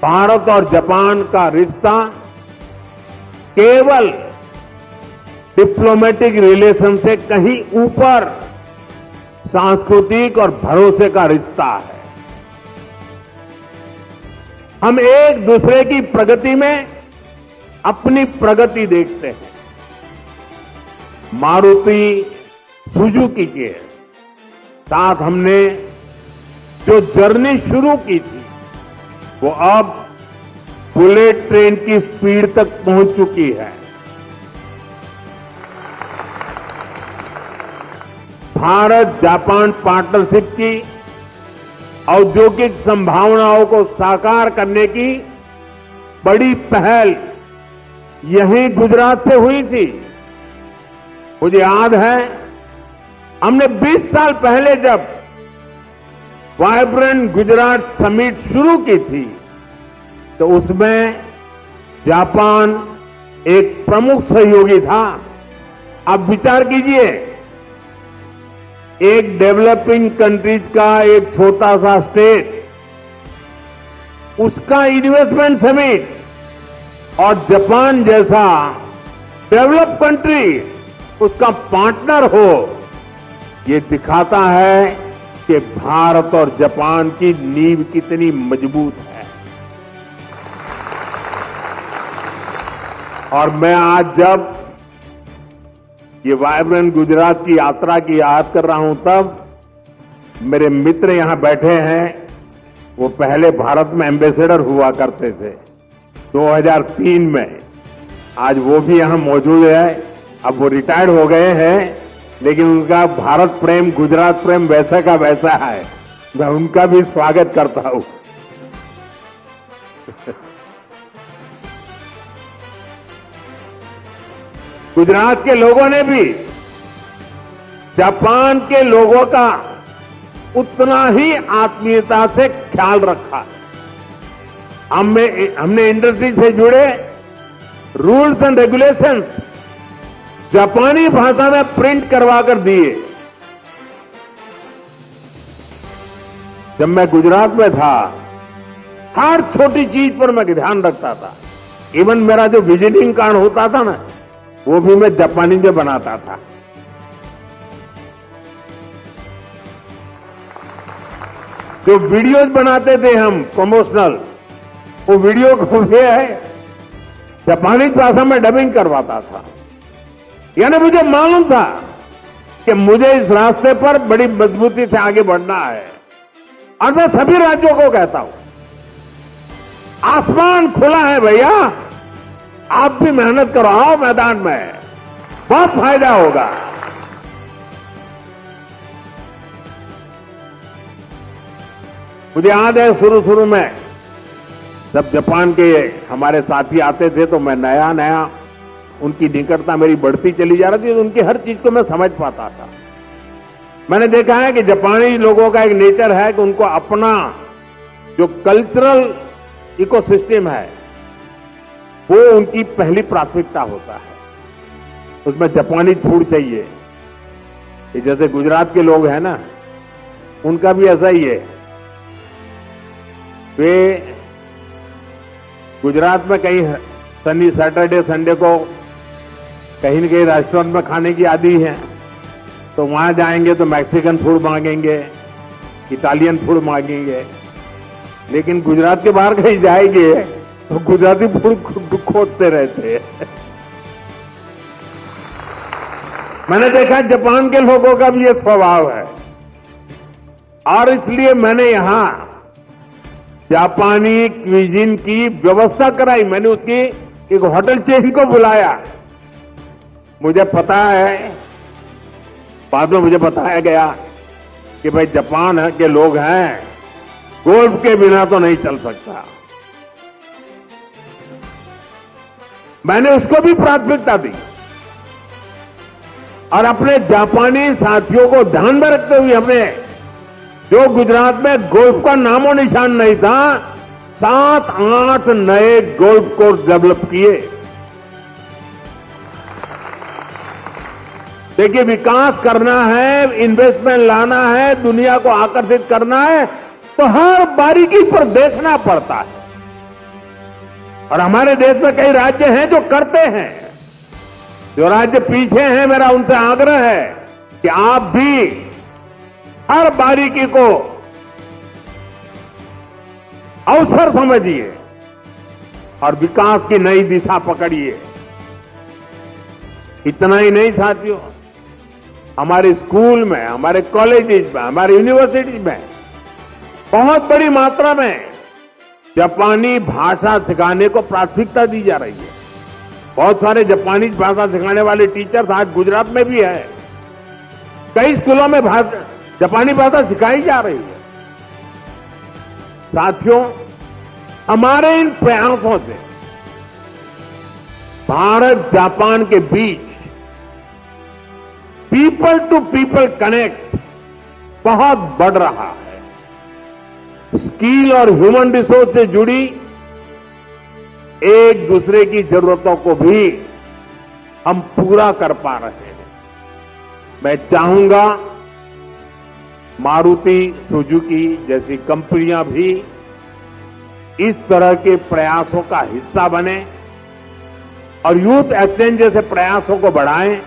भारत और जापान का रिश्ता केवल डिप्लोमेटिक रिलेशन से कहीं ऊपर सांस्कृतिक और भरोसे का रिश्ता है। हम एक दूसरे की प्रगति में अपनी प्रगति देखते हैं। मारुति सुजुकी के साथ हमने जो जर्नी शुरू की थी वो अब बुलेट ट्रेन की स्पीड तक पहुंच चुकी है। भारत जापान पार्टनरशिप की औद्योगिक संभावनाओं को साकार करने की बड़ी पहल यहीं गुजरात से हुई थी। मुझे याद है हमने 20 साल पहले जब वाइब्रेंट गुजरात समिट शुरू की थी तो उसमें जापान एक प्रमुख सहयोगी था। आप विचार कीजिए, एक डेवलपिंग कंट्रीज का एक छोटा सा स्टेट, उसका इन्वेस्टमेंट समिट और जापान जैसा डेवलप कंट्री उसका पार्टनर हो, ये दिखाता है कि भारत और जापान की नींव कितनी मजबूत है। और मैं आज जब ये वाइब्रेंट गुजरात की यात्रा की याद कर रहा हूं तब मेरे मित्र यहां बैठे हैं, वो पहले भारत में एम्बेसडर हुआ करते थे 2003 में। आज वो भी यहां मौजूद है। अब वो रिटायर्ड हो गए हैं, लेकिन उनका भारत प्रेम, गुजरात प्रेम वैसा का वैसा है। मैं उनका भी स्वागत करता हूं। गुजरात के लोगों ने भी जापान के लोगों का उतना ही आत्मीयता से ख्याल रखा। हमने इंडस्ट्री से जुड़े रूल्स एंड रेगुलेशंस जापानी भाषा में प्रिंट करवा कर दिए। जब मैं गुजरात में था, हर छोटी चीज पर मैं ध्यान रखता था। इवन मेरा जो विजिटिंग कार्ड होता था ना, वो भी मैं जापानी में बनाता था। जो वीडियोज बनाते थे हम प्रमोशनल, वो वीडियो को भी जापानी भाषा में डबिंग करवाता था। यानी मुझे मालूम था कि मुझे इस रास्ते पर बड़ी मजबूती से आगे बढ़ना है। और मैं सभी राज्यों को कहता हूं, आसमान खुला है भैया, आप भी मेहनत करो, आओ मैदान में, बहुत फायदा होगा। मुझे याद है शुरू में जब जापान के हमारे साथी आते थे तो मैं नया नया उनकी निकटता मेरी बढ़ती चली जा रही थी, तो उनकी हर चीज को मैं समझ पाता था। मैंने देखा है कि जापानी लोगों का एक नेचर है कि उनको अपना जो कल्चरल इकोसिस्टम है वो उनकी पहली प्राथमिकता होता है। उसमें जापानी फूड चाहिए। ये जैसे गुजरात के लोग हैं ना, उनका भी ऐसा ही है। वे गुजरात में कहीं शनि सैटरडे संडे को कहीं न कहीं रेस्टोरेंट में खाने की आदी है, तो वहां जाएंगे तो मैक्सिकन फूड मांगेंगे, इटालियन फूड मांगेंगे। लेकिन गुजरात के बाहर कहीं जाएंगे तो गुजराती फूड खोजते रहते हैं। मैंने देखा जापान के लोगों का भी ये स्वभाव है, और इसलिए मैंने यहां जापानी क्विजीन की व्यवस्था कराई। मैंने उसकी एक होटल चेन को बुलाया। मुझे पता है, बाद में मुझे बताया गया कि भाई जापान के लोग हैं, गोल्फ के बिना तो नहीं चल सकता। मैंने उसको भी प्राथमिकता दी और अपने जापानी साथियों को ध्यान में रखते हुए हमने, जो गुजरात में गोल्फ का नामो निशान नहीं था, 7-8 नए गोल्फ कोर्स डेवलप किए। देखिए, विकास करना है, इन्वेस्टमेंट लाना है, दुनिया को आकर्षित करना है, तो हर बारीकी पर देखना पड़ता है। और हमारे देश में कई राज्य हैं जो करते हैं। जो राज्य पीछे हैं, मेरा उनसे आग्रह है कि आप भी हर बारीकी को अवसर समझिए और विकास की नई दिशा पकड़िए। इतना ही नहीं साथियों, हमारे स्कूल में, हमारे कॉलेजेस में, हमारे यूनिवर्सिटीज में बहुत बड़ी मात्रा में जापानी भाषा सिखाने को प्राथमिकता दी जा रही है। बहुत सारे जापानी भाषा सिखाने वाले टीचर्स आज गुजरात में भी है। कई स्कूलों में जापानी भाषा सिखाई जा रही है। साथियों, हमारे इन प्रयासों से भारत जापान के बीच पीपल टू पीपल कनेक्ट बहुत बढ़ रहा है। स्किल और ह्यूमन रिसोर्स से जुड़ी एक दूसरे की जरूरतों को भी हम पूरा कर पा रहे हैं। मैं चाहूंगा मारुति सुजुकी जैसी कंपनियां भी इस तरह के प्रयासों का हिस्सा बने और यूथ एक्सचेंज जैसे प्रयासों को बढ़ाएं